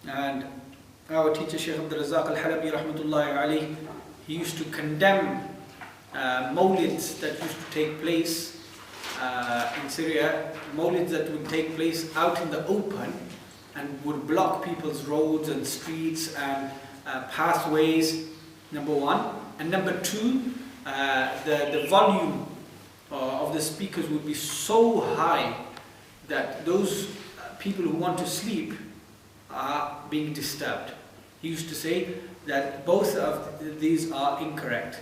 And our teacher Shaykh al-Halabi rahmatullahi alayhi, he used to condemn Mawlids that used to take place in Syria, Mawlids that would take place out in the open and would block people's roads and streets and pathways, number one. And number two, the volume of the speakers would be so high that those people who want to sleep are being disturbed. He used to say that both of these are incorrect.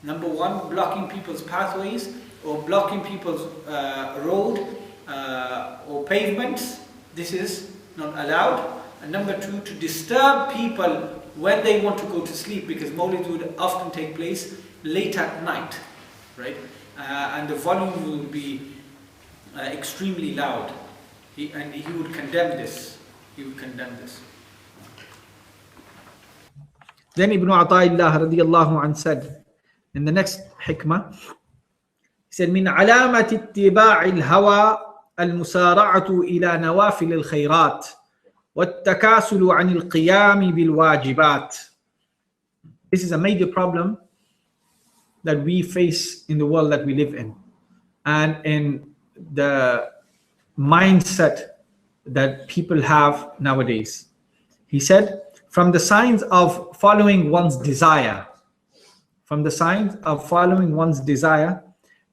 Number one, blocking people's pathways or blocking people's road or pavements, this is not allowed. And number two, to disturb people when they want to go to sleep, because Mawlid would often take place late at night, right? And the volume would be extremely loud. He would condemn this. He would condemn this. Then Ibn Ata'illah radiyallahu anhu said in the next hikmah, he said, من علامة اتباع الهوى المسارعة إلى نوافل الخيرات والتكاسل عن القيام بالواجبات. This is a major problem that we face in the world that we live in, and in the mindset that people have nowadays. He said, from the signs of following one's desire,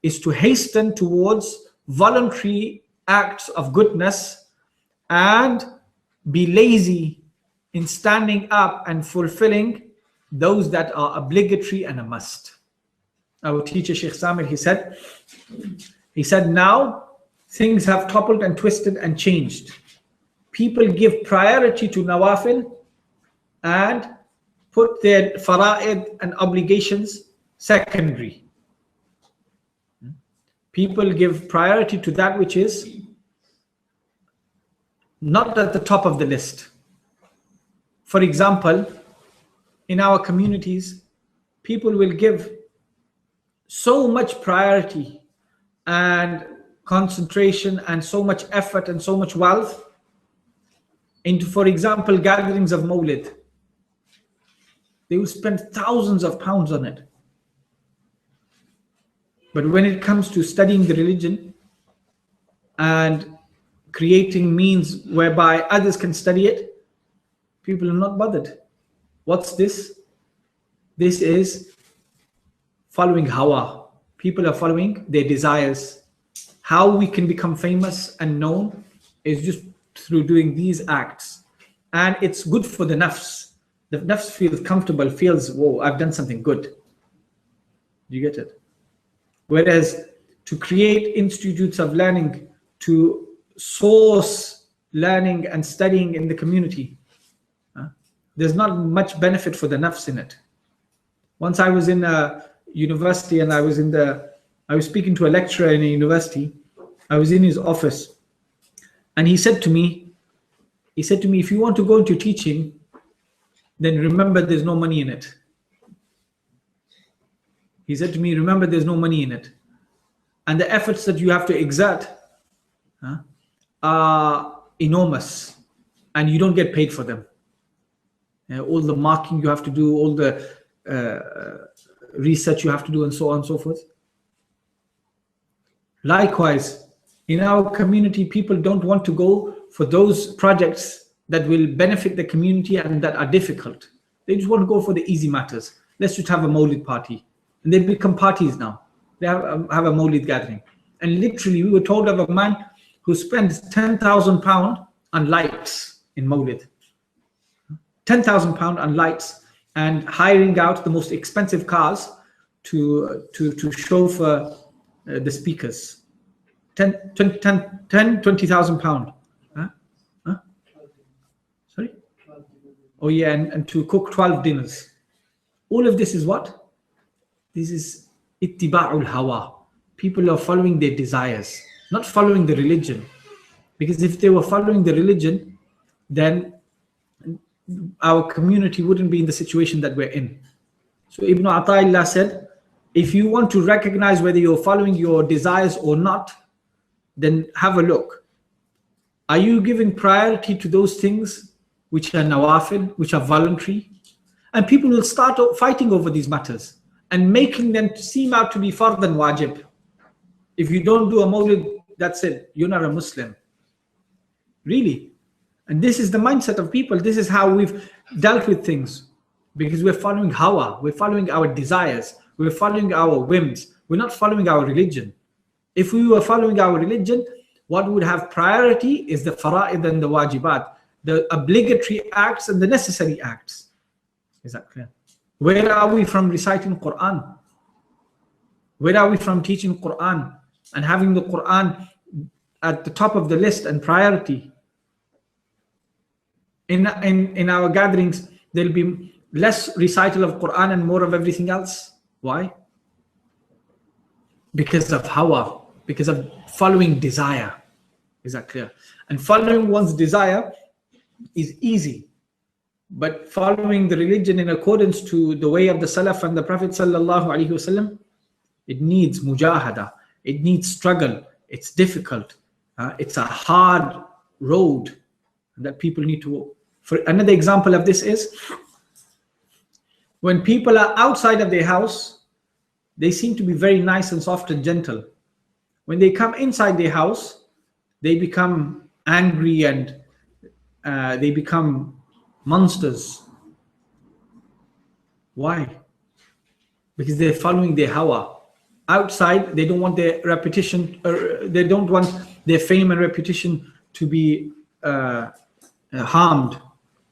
is to hasten towards voluntary acts of goodness and be lazy in standing up and fulfilling those that are obligatory and a must. Our teacher Shaykh Samir, he said now things have toppled and twisted and changed. People give priority to nawafil and put their fara'id and obligations secondary. People give priority to that which is not at the top of the list. For example, in our communities, people will give so much priority and concentration and so much effort and so much wealth into, for example, gatherings of Mawlid. They will spend thousands of pounds on it. But when it comes to studying the religion and creating means whereby others can study it, people are not bothered. What's this? This is following hawa. People are following their desires. How we can become famous and known is just through doing these acts. And it's good for the nafs. The nafs feels comfortable, feels, whoa, I've done something good. You get it? Whereas to create institutes of learning, to source learning and studying in the community, there's not much benefit for the nafs in it. Once I was in a university and I was speaking to a lecturer in a university. I was in his office and he said to me, if you want to go into teaching, then remember there's no money in it. He said to me, remember there's no money in it. And the efforts that you have to exert are enormous and you don't get paid for them. All the marking you have to do, all the research you have to do, and so on and so forth. Likewise, in our community, people don't want to go for those projects that will benefit the community and that are difficult. They just want to go for the easy matters. Let's just have a Mawlid party. And they become parties now. They have a Mawlid gathering. And literally, we were told of a man who spends £10,000 on lights in Mawlid. £10,000 on lights, and hiring out the most expensive cars to chauffeur the speakers. 20,000 pounds. Sorry? Oh yeah, and to cook 12 dinners. All of this is what? This is ittiba'ul hawa. People are following their desires, not following the religion. Because if they were following the religion, then our community wouldn't be in the situation that we're in. So Ibn Ata'illah said, if you want to recognize whether you're following your desires or not, then have a look. Are you giving priority to those things which are nawafil, which are voluntary. And people will start fighting over these matters and making them seem out to be fard and wajib. If you don't do a mawlid, that's it, you're not a Muslim. Really. And this is the mindset of people. This is how we've dealt with things. Because we're following hawa, we're following our desires, we're following our whims, we're not following our religion. If we were following our religion, what would have priority is the fara'id and the wajibat, the obligatory acts and the necessary acts. Is that clear? Where are we from reciting Quran? Where are we from teaching Quran and having the Quran at the top of the list and priority? In our gatherings, there'll be less recital of Quran and more of everything else. Why? Because of hawa, because of following desire. Is that clear? And following one's desire is easy. But following the religion in accordance to the way of the Salaf and the Prophet sallallahu alaihi wasallam, it needs mujahada, it needs struggle, it's difficult, it's a hard road that people need to walk. For another example of this is, when people are outside of their house, they seem to be very nice and soft and gentle. When they come inside their house, they become angry and they become monsters. Why? Because they're following their hawa. Outside, they don't want their repetition, or they don't want their fame and reputation to be harmed.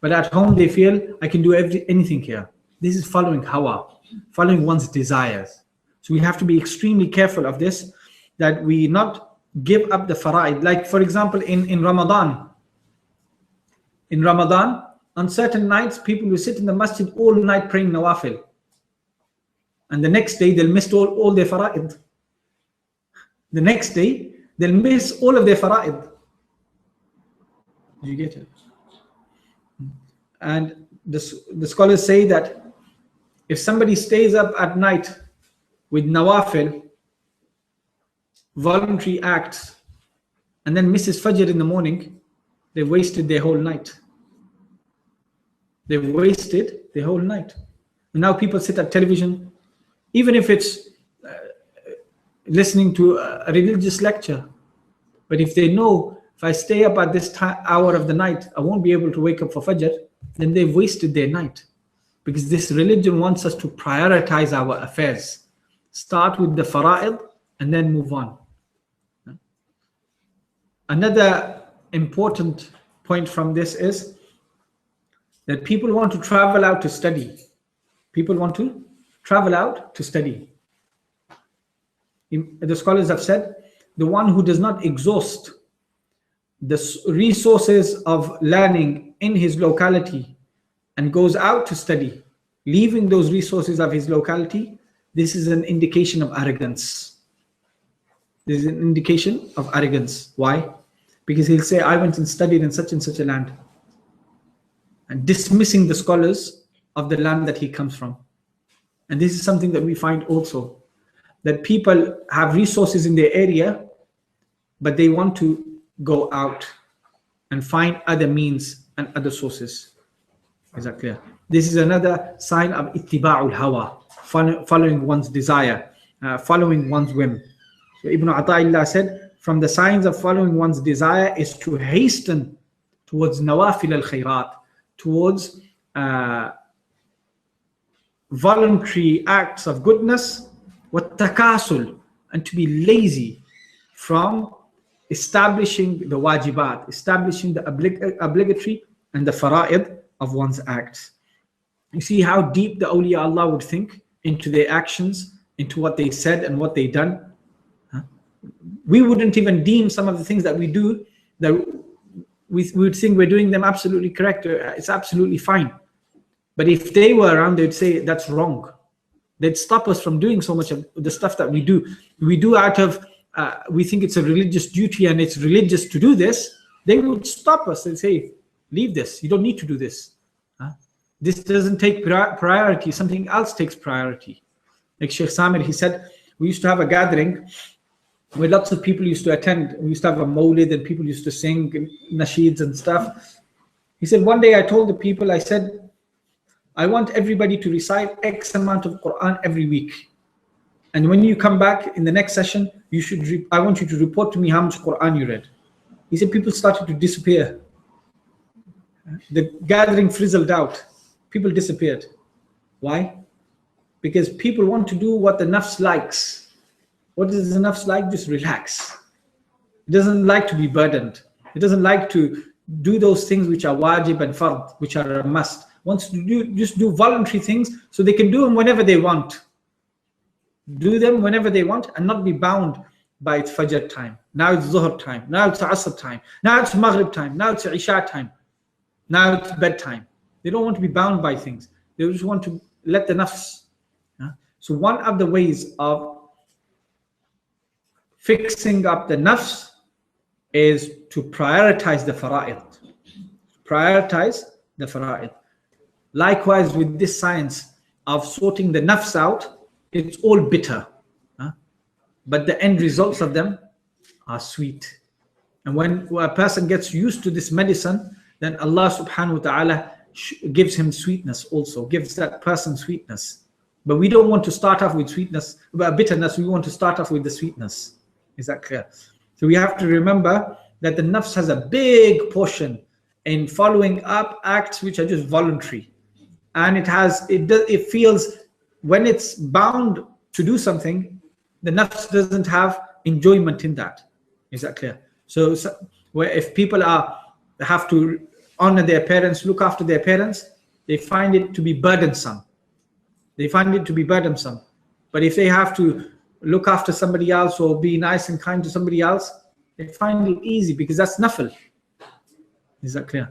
But at home, they feel, I can do anything here. This is following hawa, following one's desires. So we have to be extremely careful of this, that we not give up the fara'id. Like, for example, in Ramadan. In Ramadan, on certain nights, people will sit in the masjid all night praying nawafil. And the next day, they'll miss all their fara'id. The next day, they'll miss all of their fara'id. Do you get it? And the scholars say that if somebody stays up at night with nawafil, voluntary acts, and then misses fajr in the morning, they've wasted their whole night. They've wasted their whole night. And now people sit at television, even if it's listening to a religious lecture. But if they know, if I stay up at this hour of the night, I won't be able to wake up for fajr, then they've wasted their night. Because this religion wants us to prioritize our affairs. Start with the fara'id and then move on. Another important point from this is that people want to travel out to study. People want to travel out to study. The scholars have said, the one who does not exhaust the resources of learning in his locality and goes out to study, leaving those resources of his locality, this is an indication of arrogance. This is an indication of arrogance. Why? Because he'll say, I went and studied in such and such a land, and dismissing the scholars of the land that he comes from. And this is something that we find also, that people have resources in their area, but they want to go out and find other means and other sources. Is that clear? This is another sign of ittiba'ul hawa, following one's desire, following one's whim. So Ibn Ata'illah said, from the signs of following one's desire is to hasten towards nawafil al-khayrat, towards voluntary acts of goodness, wat-takasul, and to be lazy from establishing the wajibat, establishing the obligatory and the fara'id of one's acts. You see how deep the awliya Allah would think into their actions, into what they said and what they done. We wouldn't even deem some of the things that we do, that we would think we're doing them absolutely correct, it's absolutely fine. But if they were around, they'd say that's wrong. They'd stop us from doing so much of the stuff that we do. We do out of, we think it's a religious duty and it's religious to do this. They would stop us and say, leave this, you don't need to do this. This doesn't take priority, something else takes priority. Like Shaykh Samir, he said, we used to have a gathering where lots of people used to attend. We used to have a Mawlid and people used to sing nasheeds and stuff. He said, one day I told the people, I said, I want everybody to recite X amount of Quran every week. And when you come back in the next session, I want you to report to me how much Quran you read. He said, people started to disappear. The gathering frizzled out. People disappeared. Why? Because people want to do what the nafs likes. What does the nafs like? Just relax. It doesn't like to be burdened. It doesn't like to do those things which are wajib and fard, which are a must. Wants to just do voluntary things so they can do them whenever they want. Do them whenever they want and not be bound by its fajr time. Now it's zuhr time. Now it's asr time. Now it's maghrib time. Now it's isha time. Now it's bedtime. They don't want to be bound by things. They just want to let the nafs. So one of the ways of fixing up the nafs is to prioritize the fara'id. Prioritize the fara'id. Likewise with this science of sorting the nafs out, it's all bitter. But the end results of them are sweet. And when a person gets used to this medicine, then Allah subhanahu wa ta'ala gives him sweetness also, gives that person sweetness. But we don't want to start off with sweetness, bitterness, we want to start off with the sweetness. Is that clear? So we have to remember that the nafs has a big portion in following up acts which are just voluntary. And it feels, when it's bound to do something, the nafs doesn't have enjoyment in that. Is that clear? So where if people have to honor their parents, look after their parents, they find it to be burdensome. They find it to be burdensome. But if they have to look after somebody else or be nice and kind to somebody else, they find it easy because that's nafil. Is that clear?